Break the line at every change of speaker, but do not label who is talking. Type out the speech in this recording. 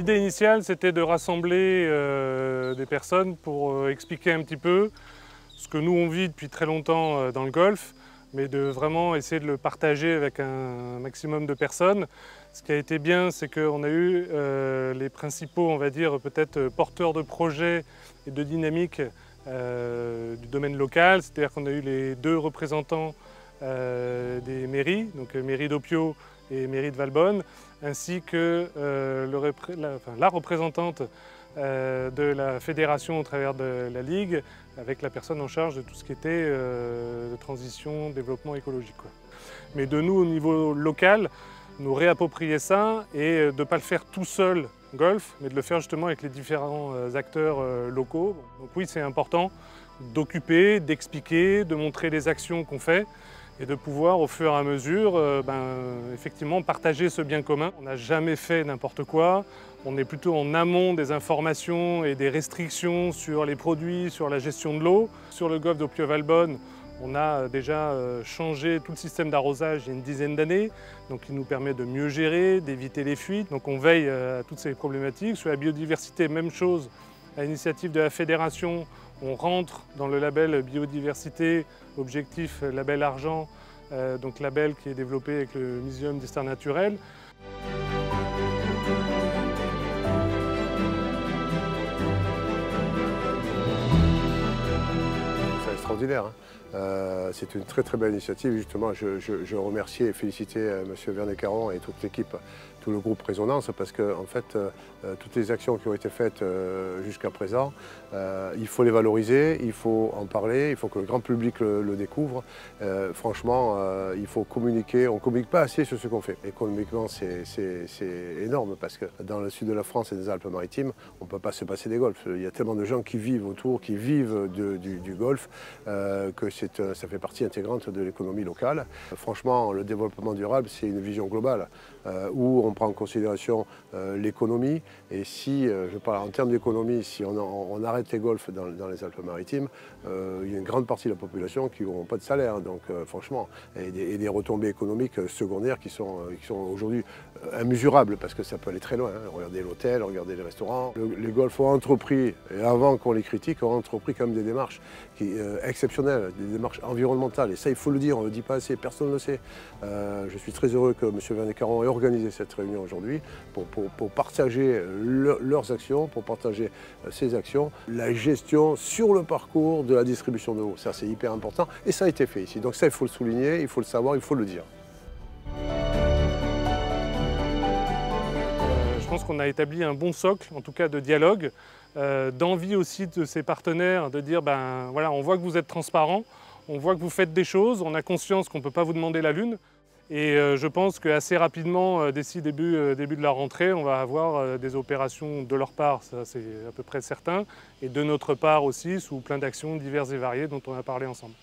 L'idée initiale, c'était de rassembler des personnes pour expliquer un petit peu ce que nous on vit depuis très longtemps dans le golf, mais de vraiment essayer de le partager avec un maximum de personnes. Ce qui a été bien, c'est qu'on a eu les principaux, on va dire, peut-être porteurs de projets et de dynamique du domaine local, c'est-à-dire qu'on a eu les deux représentants des mairies, donc mairie d'Opio et mairie de Valbonne, ainsi que la représentante de la fédération au travers de la Ligue, avec la personne en charge de tout ce qui était de transition, développement écologique, quoi. Mais de nous, au niveau local, nous réapproprier ça et de ne pas le faire tout seul, golf, mais de le faire justement avec les différents acteurs locaux. Donc oui, c'est important d'occuper, d'expliquer, de montrer les actions qu'on fait et de pouvoir au fur et à mesure effectivement partager ce bien commun. On n'a jamais fait n'importe quoi, on est plutôt en amont des informations et des restrictions sur les produits, sur la gestion de l'eau. Sur le golfe d'Opio-Valbonne, on a déjà changé tout le système d'arrosage il y a une dizaine d'années, donc il nous permet de mieux gérer, d'éviter les fuites. Donc on veille à toutes ces problématiques. Sur la biodiversité, même chose, à l'initiative de la fédération, on rentre dans le label biodiversité, objectif label argent, donc label qui est développé avec le Muséum d'histoire naturelle.
C'est extraordinaire, hein. C'est une très belle initiative. Justement, je remercie et féliciter M. Vernet-Caron et toute l'équipe, tout le groupe Résonance, parce que en fait, toutes les actions qui ont été faites jusqu'à présent, il faut les valoriser, il faut en parler, il faut que le grand public le découvre. Franchement, il faut communiquer. On ne communique pas assez sur ce qu'on fait. Économiquement, c'est énorme, parce que dans le sud de la France et des Alpes-Maritimes, on ne peut pas se passer des golfs. Il y a tellement de gens qui vivent autour, qui vivent du golf, que ça fait partie intégrante de l'économie locale. Franchement, le développement durable, c'est une vision globale où on prend en considération l'économie. Et si, je parle en termes d'économie, si on arrête les golfs dans les Alpes-Maritimes, il y a une grande partie de la population qui n'auront pas de salaire. Donc franchement, et des retombées économiques secondaires qui sont aujourd'hui immesurables, parce que ça peut aller très loin, hein. Regardez l'hôtel, regardez les restaurants. Les golfs ont entrepris, et avant qu'on les critique, ont entrepris quand même des démarches exceptionnelles, des démarches environnementales. Et ça, il faut le dire, on ne le dit pas assez, personne ne le sait. Je suis très heureux que M. Vernet-Caron ait organisé cette réunion aujourd'hui pour partager leurs actions, pour partager ses actions, la gestion sur le parcours de la distribution de l'eau. Ça, c'est hyper important et ça a été fait ici. Donc ça, il faut le souligner, il faut le savoir, il faut le dire.
Je pense qu'on a établi un bon socle, en tout cas de dialogue, d'envie aussi de ses partenaires, de dire ben voilà, on voit que vous êtes transparent, on voit que vous faites des choses, on a conscience qu'on ne peut pas vous demander la lune. Et je pense qu'assez rapidement, d'ici début de la rentrée, on va avoir des opérations de leur part, ça c'est à peu près certain, et de notre part aussi, sous plein d'actions diverses et variées dont on a parlé ensemble.